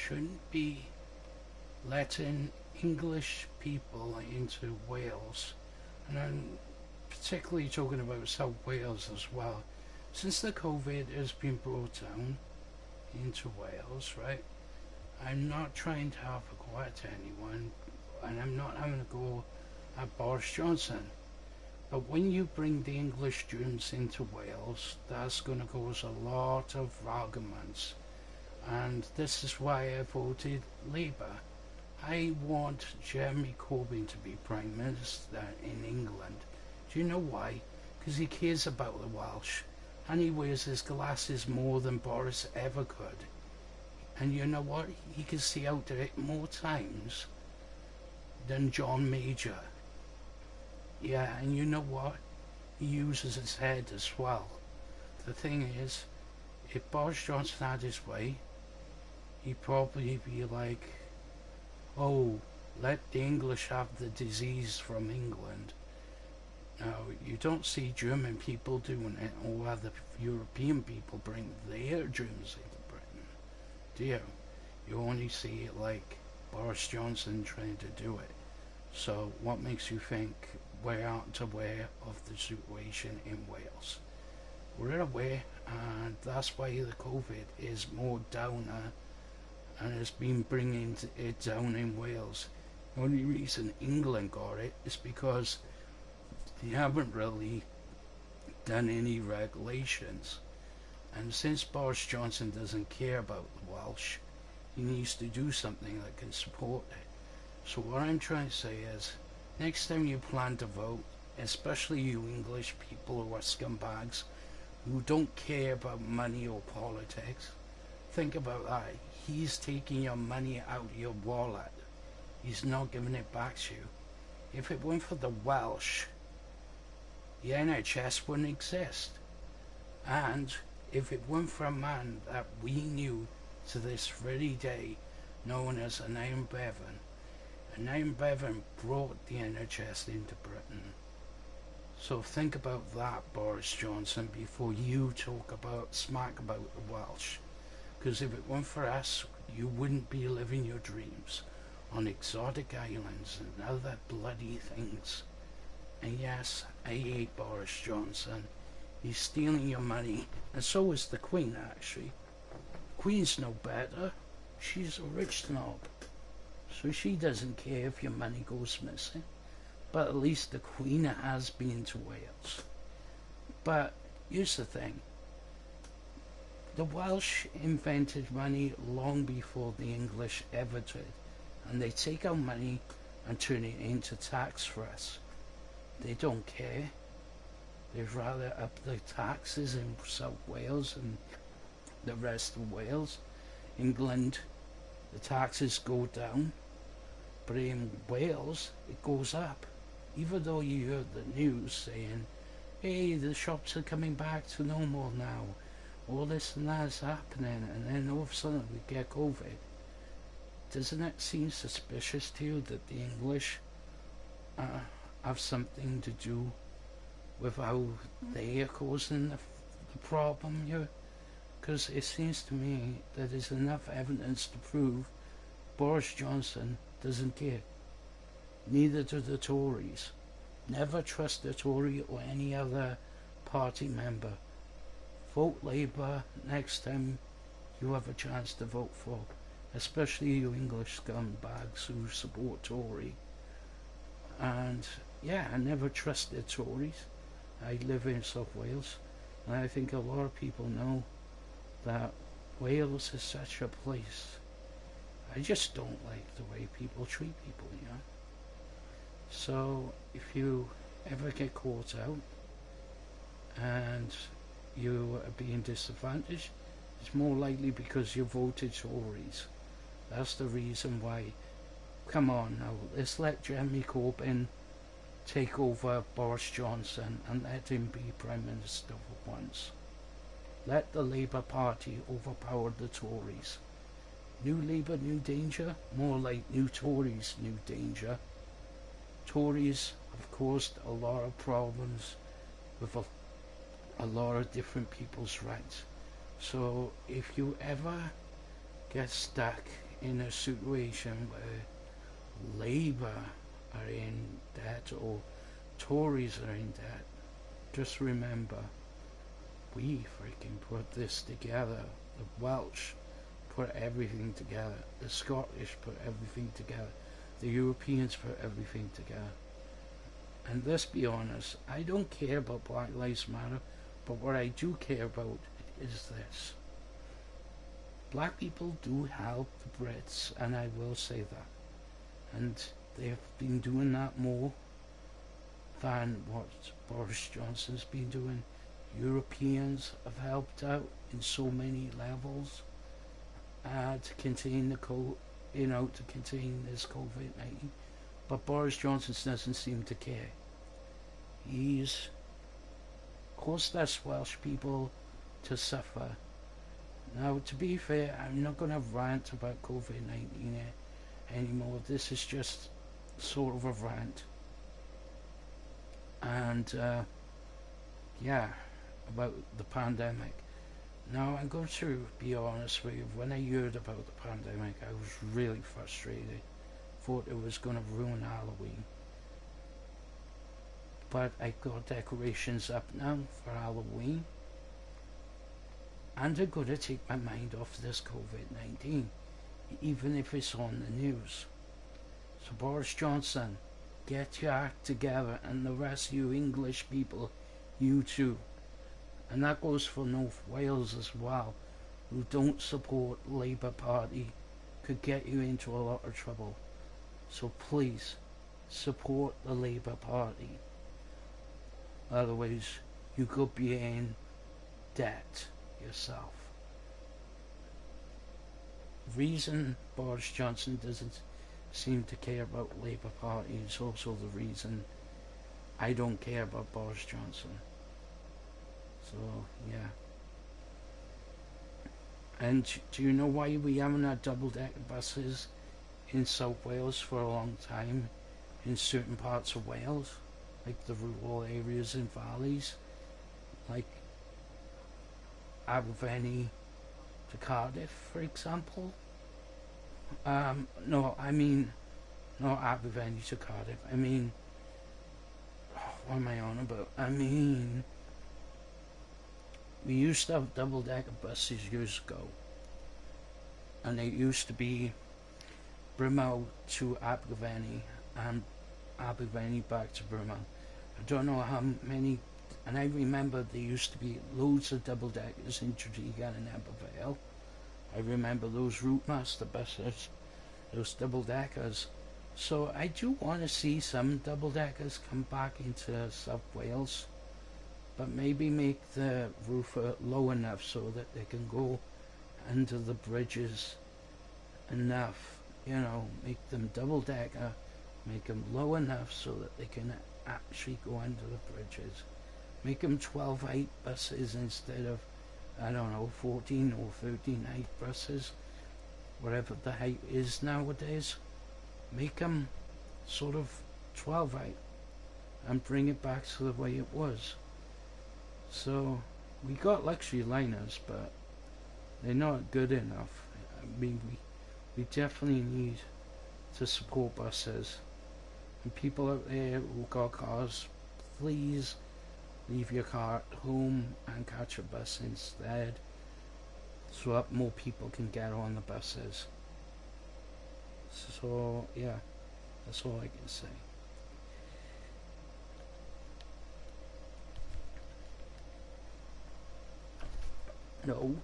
shouldn't be letting English people into Wales, and I'm particularly talking about South Wales as well. Since the COVID has been brought down into Wales, right? I'm not trying to have a go at anyone, and I'm not having a go at Boris Johnson. But when you bring the English students into Wales, that's going to cause a lot of arguments. And this is why I voted Labour. I want Jeremy Corbyn to be Prime Minister in England. Do you know why? Because he cares about the Welsh, and he wears his glasses more than Borris ever could. And you know what? He can see out it more times than John Major. Yeah, and you know what? He uses his head as well. The thing is, if Boris Johnson had his way, he'd probably be like, oh, let the English have the disease from England. Now, you don't see German people doing it, or other European people bring their germs into Britain, do you? You only see it like Boris Johnson trying to do it. So what makes you think we aren't aware of the situation in Wales? We're aware, and that's why the COVID is more downer, and it's been bringing it down in Wales. The only reason England got it is because they haven't really done any regulations, and since Boris Johnson doesn't care about the Welsh, he needs to do something that can support it. So what I'm trying to say is, next time you plan to vote, especially you English people who are scumbags who don't care about money or politics, think about that. He's taking your money out of your wallet. He's not giving it back to you. If it weren't for the Welsh, the NHS wouldn't exist. And if it weren't for a man that we knew to this very day, known as Aneurin Bevan brought the NHS into Britain. So think about that, Boris Johnson, before you talk about smack about the Welsh. Because if it weren't for us, you wouldn't be living your dreams on exotic islands and other bloody things. And yes, I hate Boris Johnson. He's stealing your money, and so is the Queen, actually. Queen's no better. She's a rich snob, so she doesn't care if your money goes missing. But at least the Queen has been to Wales. But here's the thing. The Welsh invented money long before the English ever did, and they take our money and turn it into tax for us. They don't care. They'd rather up the taxes in South Wales and the rest of Wales. England, the taxes go down, but in Wales it goes up. Even though you heard the news saying, hey, the shops are coming back to normal now, all this and that is happening, and then all of a sudden we get COVID. Doesn't it seem suspicious to you that the English have something to do with how they are causing the problem here? Because it seems to me that there's enough evidence to prove Boris Johnson doesn't care. Neither do the Tories. Never trust a Tory or any other party member. Vote Labour next time you have a chance to vote for, especially you English scumbags who support Tory. And yeah, I never trusted Tories. I live in South Wales, and I think a lot of people know that Wales is such a place. I just don't like the way people treat people, you know. So if you ever get caught out and you are being disadvantaged, it's more likely because you voted Tories. That's the reason why. Come on now, let's let Jeremy Corbyn take over Boris Johnson and let him be Prime Minister for once. Let the Labour Party overpower the Tories. New Labour, new danger? More like new Tories, new danger. Tories have caused a lot of problems with a lot of different people's rights. So if you ever get stuck in a situation where Labour are in debt or Tories are in debt, just remember, we freaking put this together. The Welsh put everything together. The Scottish put everything together. The Europeans put everything together. And let's be honest, I don't care about Black Lives Matter, but what I do care about is this. Black people do help the Brits, and I will say that. And they've been doing that more than what Boris Johnson's been doing. Europeans have helped out in so many levels to contain the to contain this COVID-19. But Boris Johnson doesn't seem to care. He's caused us Welsh people to suffer. Now, to be fair, I'm not going to rant about COVID-19 anymore. This is just sort of a rant. And, yeah, about the pandemic. Now, I'm going to be honest with you. When I heard about the pandemic, I was really frustrated. Thought it was going to ruin Halloween. But I got decorations up now for Halloween. And I'm going to take my mind off this COVID-19, even if it's on the news. So Boris Johnson, get your act together, and the rest of you English people, you too. And that goes for North Wales as well, who don't support Labour Party, could get you into a lot of trouble. So please, support the Labour Party. Otherwise, you could be in debt yourself. Reason Boris Johnson doesn't seem to care about Labour Party is also the reason I don't care about Boris Johnson. So, yeah. And do you know why we haven't had double-decker buses in South Wales for a long time in certain parts of Wales? Like the rural areas and valleys, like Aberfenny to Cardiff, for example. No, I mean, not Aberfenny to Cardiff. I mean, what am I on about? I mean, we used to have double-decker buses years ago, and it used to be Brimall to Aberfenny and Aberfenny back to Brimall. I don't know how many, and I remember there used to be loads of double-deckers in Tredegar and Aberfale. I remember those Routemaster buses, those double-deckers. So I do want to see some double-deckers come back into South Wales, but maybe make the roof low enough so that they can go under the bridges enough, you know, make them double-decker, make them low enough so that they can actually go under the bridges. Make them 12-height buses instead of, I don't know, 14 or 13-height buses, whatever the height is nowadays. Make them sort of 12-height and bring it back to the way it was. So we got luxury liners, but they're not good enough. I mean, we definitely need to support buses. And people out there who got cars, please leave your car at home and catch a bus instead, so that more people can get on the buses. So yeah, that's all I can say. No.